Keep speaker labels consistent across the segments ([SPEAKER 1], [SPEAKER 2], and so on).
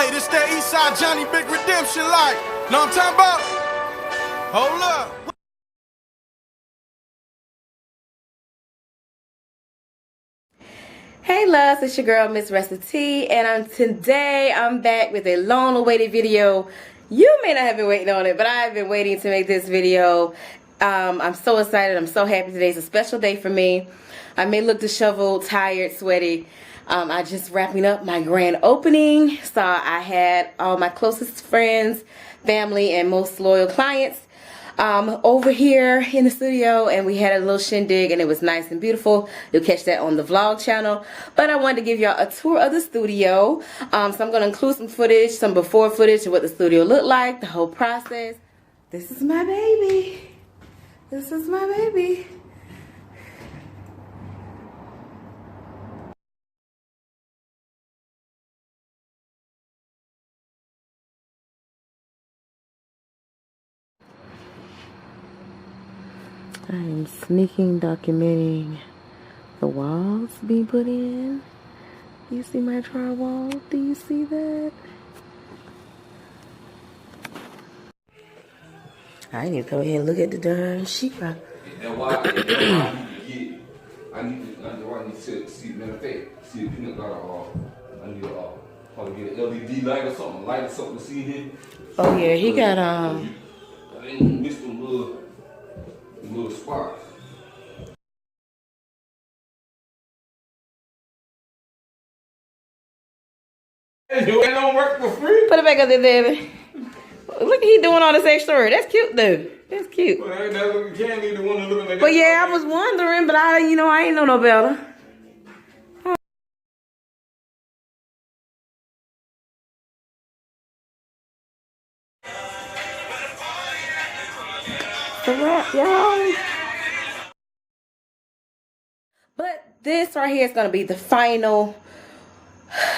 [SPEAKER 1] Hey, this that Eastside Johnny Big Redemption like. Know what I'm talking about? Hold up.
[SPEAKER 2] Hey loves, it's your girl MissRessaT, and today I'm back with a long-awaited video. You may not have been waiting on it, but I've been waiting to make this video. I'm so excited. I'm so happy. Today's a special day for me. I may look disheveled, tired, sweaty. I just wrapping up my grand opening, so I had all my closest friends, family, and most loyal clients over here in the studio, and we had a little shindig, and it was nice and beautiful. You'll catch that on the vlog channel, but I wanted to give y'all a tour of the studio. So I'm going to include some footage, some before footage of what the studio looked like, the whole process. This is my baby. This is my baby. I am sneaking documenting the walls being put in. You see my drywall? Do you see that? I need to go ahead and look at the darn sheetrock.
[SPEAKER 3] And why I need to see, matter of fact, see a peanut butter I need to probably get an LED light or something, light or something to see him.
[SPEAKER 2] Oh yeah, he got
[SPEAKER 3] I ain't missed them little sparks. Hey, you ain't don't work for free.
[SPEAKER 2] Put it back up there, baby. Look, he doing all this extra work. That's cute, though. That's cute.
[SPEAKER 3] Well, ain't that what you can't need the one looking like that.
[SPEAKER 2] But yeah, I was wondering, but I ain't know no better. The wrap, y'all. But this right here is going to be the final.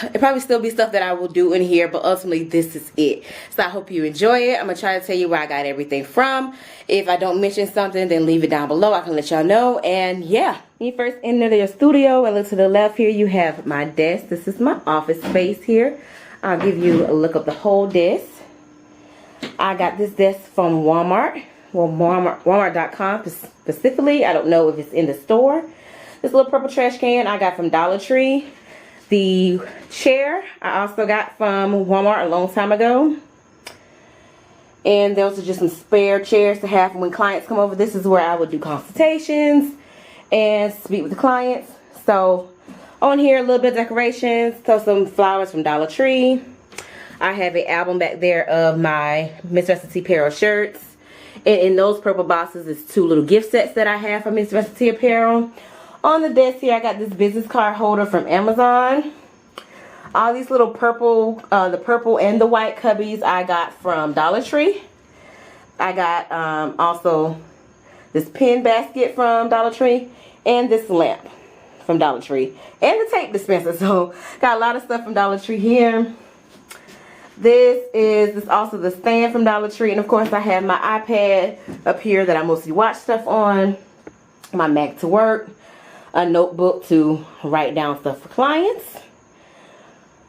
[SPEAKER 2] It probably still be stuff that I will do in here, but ultimately this is it. So I hope you enjoy it. I'm going to try to tell you where I got everything from. If I don't mention something, then leave it down below. I can let y'all know. And yeah, when you first enter your studio and look to the left here, you have my desk. This is my office space here. I'll give you a look of the whole desk. I got this desk from Walmart. Well, Walmart.com specifically. I don't know if it's in the store. This little purple trash can I got from Dollar Tree. The chair I also got from Walmart a long time ago. And those are just some spare chairs to have when clients come over. This is where I would do consultations and speak with the clients. So on here, a little bit of decorations. So some flowers from Dollar Tree. I have an album back there of my MissRessaT Apparel shirts. And in those purple boxes is 2 little gift sets that I have from MissRessaT Apparel. On the desk here, I got this business card holder from Amazon. All these little purple, the purple and the white cubbies I got from Dollar Tree. I got also this pin basket from Dollar Tree and this lamp from Dollar Tree. And the tape dispenser. So, got a lot of stuff from Dollar Tree here. This is also the stand from Dollar Tree. And of course, I have my iPad up here that I mostly watch stuff on. My Mac to work. A notebook to write down stuff for clients.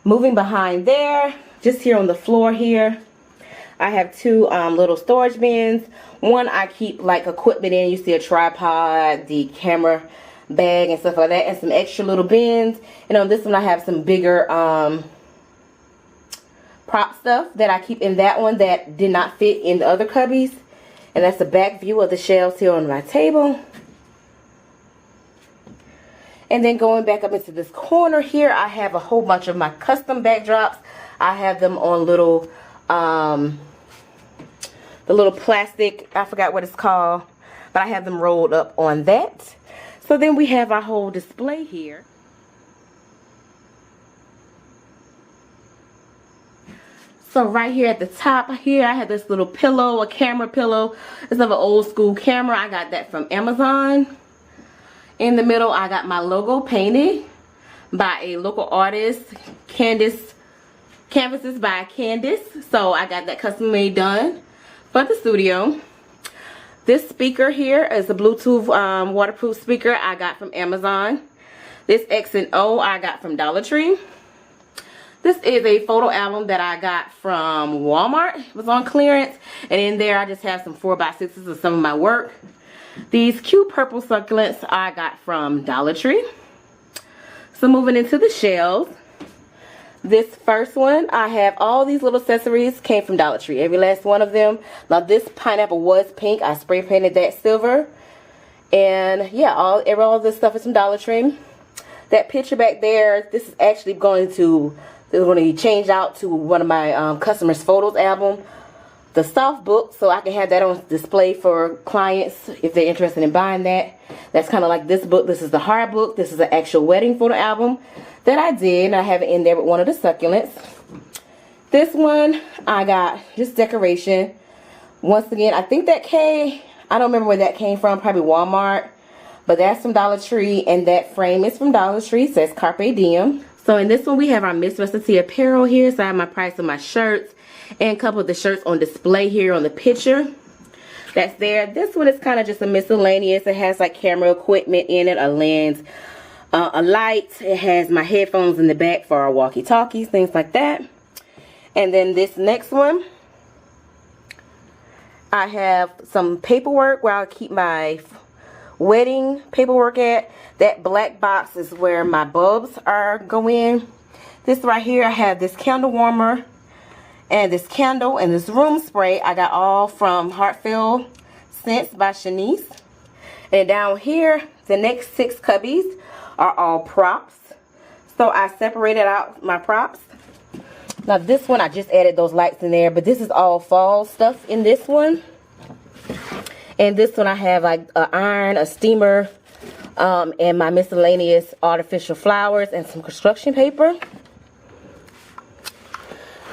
[SPEAKER 2] Moving behind there, just here on the floor here, I have 2 little storage bins. One I keep like equipment in. You see a tripod, the camera bag and stuff like that, and some extra little bins. And on this one I have some bigger prop stuff that I keep in that one that did not fit in the other cubbies. And that's the back view of the shelves here on my table. And then going back up into this corner here, I have a whole bunch of my custom backdrops. I have them on little, the little plastic, I forgot what it's called, but I have them rolled up on that. So then we have our whole display here. So right here at the top here, I have this little pillow, a camera pillow. It's of an old school camera. I got that from Amazon. In the middle, I got my logo painted by a local artist, Canvas by Candace. So I got that custom made done for the studio. This speaker here is a Bluetooth waterproof speaker I got from Amazon. This X and O I got from Dollar Tree. This is a photo album that I got from Walmart. It was on clearance. And in there I just have some 4x6s of some of my work. These cute purple succulents I got from Dollar Tree. So moving into the shelves. This first one, I have all these little accessories, came from Dollar Tree. Every last one of them. Now this pineapple was pink. I spray painted that silver. And yeah, all this stuff is from Dollar Tree. That picture back there, this is actually going to be changed out to one of my customers' photos album. The soft book, so I can have that on display for clients if they're interested in buying that. That's kind of like this book. This is the hard book. This is an actual wedding photo album that I did. I have it in there with one of the succulents. This one, I got just decoration. Once again, I think that I don't remember where that came from, probably Walmart. But that's from Dollar Tree, and that frame is from Dollar Tree. It says Carpe Diem. So in this one, we have our MissRessaT apparel here. So I have my price of my shirts and a couple of the shirts on display here on the picture. That's there. This one is kind of just a miscellaneous. It has like camera equipment in it, a lens, a light. It has my headphones in the back for our walkie-talkies, things like that. And then this next one, I have some paperwork where I'll keep my wedding paperwork at. That black box is where my bulbs are going. This right here, I have this candle warmer and this candle and this room spray. I got all from Heartfelt Scents by Shanice. And down here, the next 6 cubbies are all props. So I separated out my props. Now this one, I just added those lights in there, but this is all fall stuff in this one. And this one I have like an iron, a steamer, and my miscellaneous artificial flowers and some construction paper.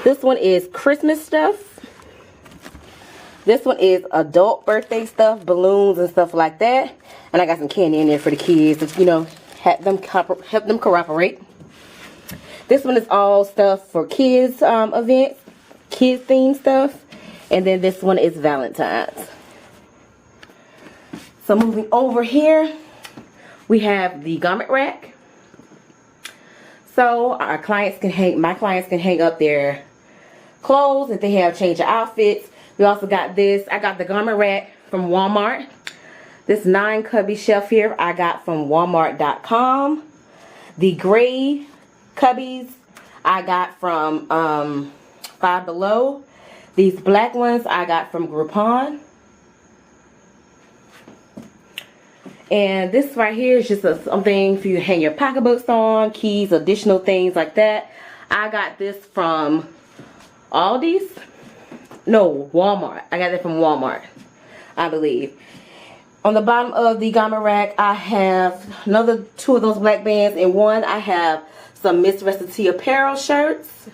[SPEAKER 2] This one is Christmas stuff. This one is adult birthday stuff, balloons and stuff like that. And I got some candy in there for the kids, you know, help them cooperate. This one is all stuff for kids events, kids themed stuff. And then this one is Valentine's. So moving over here, we have the garment rack. So my clients can hang up their clothes if they have change of outfits. We also got this. I got the garment rack from Walmart. This 9 cubby shelf here I got from Walmart.com. The gray cubbies I got from Five Below. These black ones I got from Groupon. And this right here is just something for you to hang your pocketbooks on, keys, additional things like that. I got this from Aldi's. No, Walmart. I got that from Walmart, I believe. On the bottom of the garment rack, I have another 2 of those black bands. And one, I have some MissRessaT apparel shirts.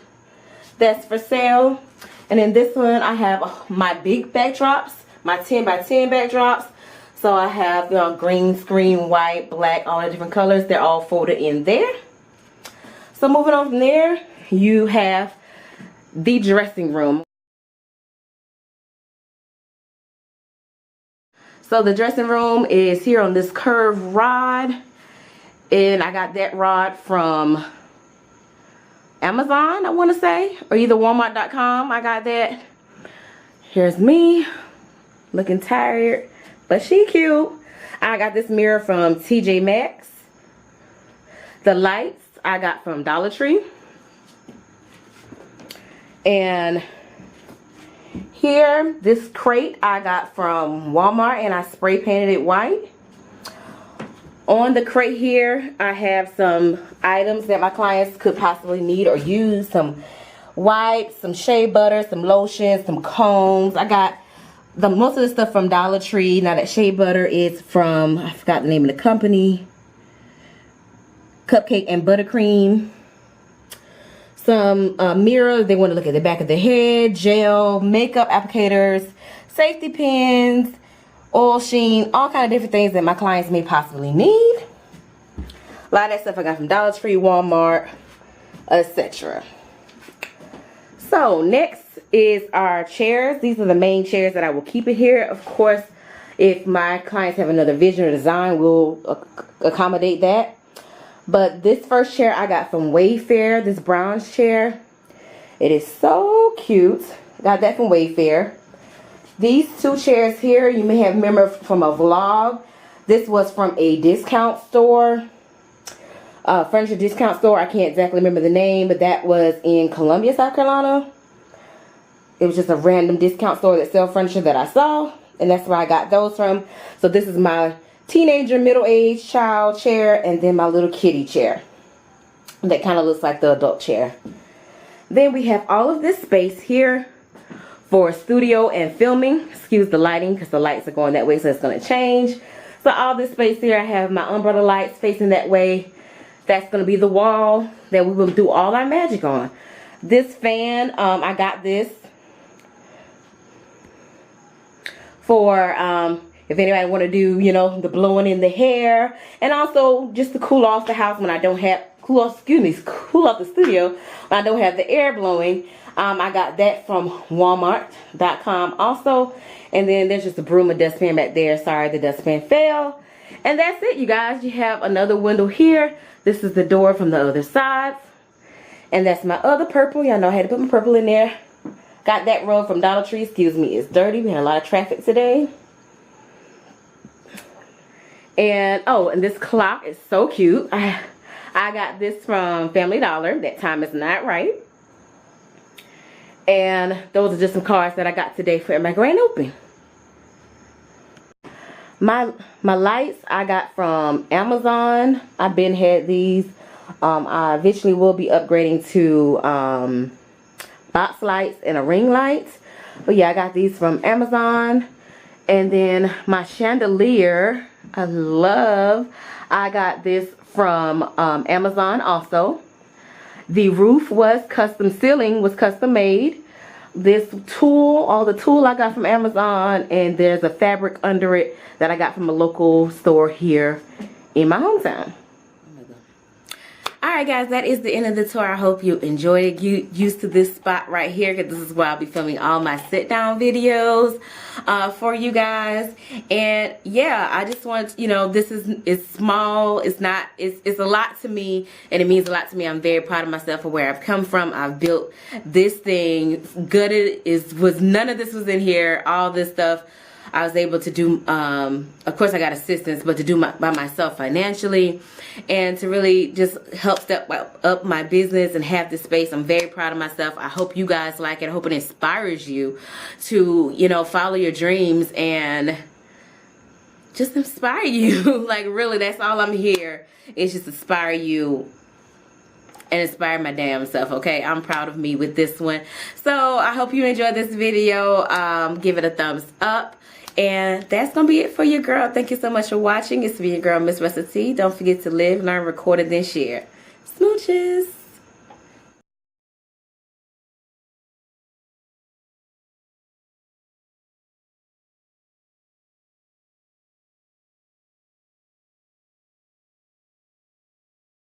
[SPEAKER 2] That's for sale. And in this one, I have my big backdrops, my 10 by 10 backdrops. So I have, you know, green, screen, white, black, all the different colors. They're all folded in there. So moving on from there, you have the dressing room. So the dressing room is here on this curved rod. And I got that rod from Amazon, I want to say. Or either Walmart.com. I got that. Here's me, looking tired. But she cute. I got this mirror from TJ Maxx. The lights I got from Dollar Tree. And here, this crate I got from Walmart and I spray painted it white. On the crate here, I have some items that my clients could possibly need or use. Some wipes, some shea butter, some lotions, some combs. I got most of the stuff from Dollar Tree. Now that shea butter is from, I forgot the name of the company. Cupcake and Buttercream. Some mirrors, they want to look at the back of the head. Gel, makeup applicators, safety pins, oil sheen, all kind of different things that my clients may possibly need. A lot of that stuff I got from Dollar Tree, Walmart, etc. So next is our chairs. These are the main chairs that I will keep it here. Of course, if my clients have another vision or design, we'll accommodate that. But this first chair I got from Wayfair, this bronze chair. It is so cute. Got that from Wayfair. These two chairs here, you may have remembered from a vlog. This was from a discount store. Furniture discount store. I can't exactly remember the name, but that was in Columbia, South Carolina. It was just a random discount store that sells furniture that I saw, and that's where I got those from. So this is my teenager, middle-aged child chair, and then my little kitty chair. That kind of looks like the adult chair. Then we have all of this space here for studio and filming. Excuse the lighting because the lights are going that way, so it's going to change. So all this space here, I have my umbrella lights facing that way. That's going to be the wall that we will do all our magic on. This fan, I got this for if anybody want to do, you know, the blowing in the hair, and also just to cool off the house when I don't have cool off the studio when I don't have the air blowing. I got that from Walmart.com also. And then there's just a broom and dustpan back there. Sorry, the dustpan fell. And that's it, you guys. You have another window here. This is the door from the other side. And that's my other purple. Y'all know I had to put my purple in there. Got that rug from Dollar Tree. Excuse me, it's dirty. We had a lot of traffic today. And oh, and this clock is so cute. I got this from Family Dollar. That time is not right. And those are just some cards that I got today for my grand opening. My lights I got from Amazon. I've been had these. I eventually will be upgrading to box lights and a ring light. But yeah, I got these from Amazon. And then my chandelier, I got this from Amazon also. The roof was custom, ceiling was custom made. This tool, all the tool I got from Amazon, and there's a fabric under it that I got from a local store here in my hometown. Alright guys, that is the end of the tour. I hope you enjoyed it. You used to this spot right here because this is where I'll be filming all my sit down videos for you guys. And yeah, I just want, you know, it's small, it's a lot to me, and it means a lot to me. I'm very proud of myself for where I've come from. I've built this thing, none of this was in here, all this stuff I was able to do, of course I got assistance, but to do by myself financially, and to really just help step up my business and have this space. I'm very proud of myself. I hope you guys like it. I hope it inspires you to, you know, follow your dreams and just inspire you. Like really, that's all I'm here, is just inspire you and inspire my damn self. Okay, I'm proud of me with this one. So I hope you enjoyed this video. Give it a thumbs up. And that's going to be it for your girl. Thank you so much for watching. It's me, your girl, MissRessaT. Don't forget to live, learn, record, and then share. Smooches.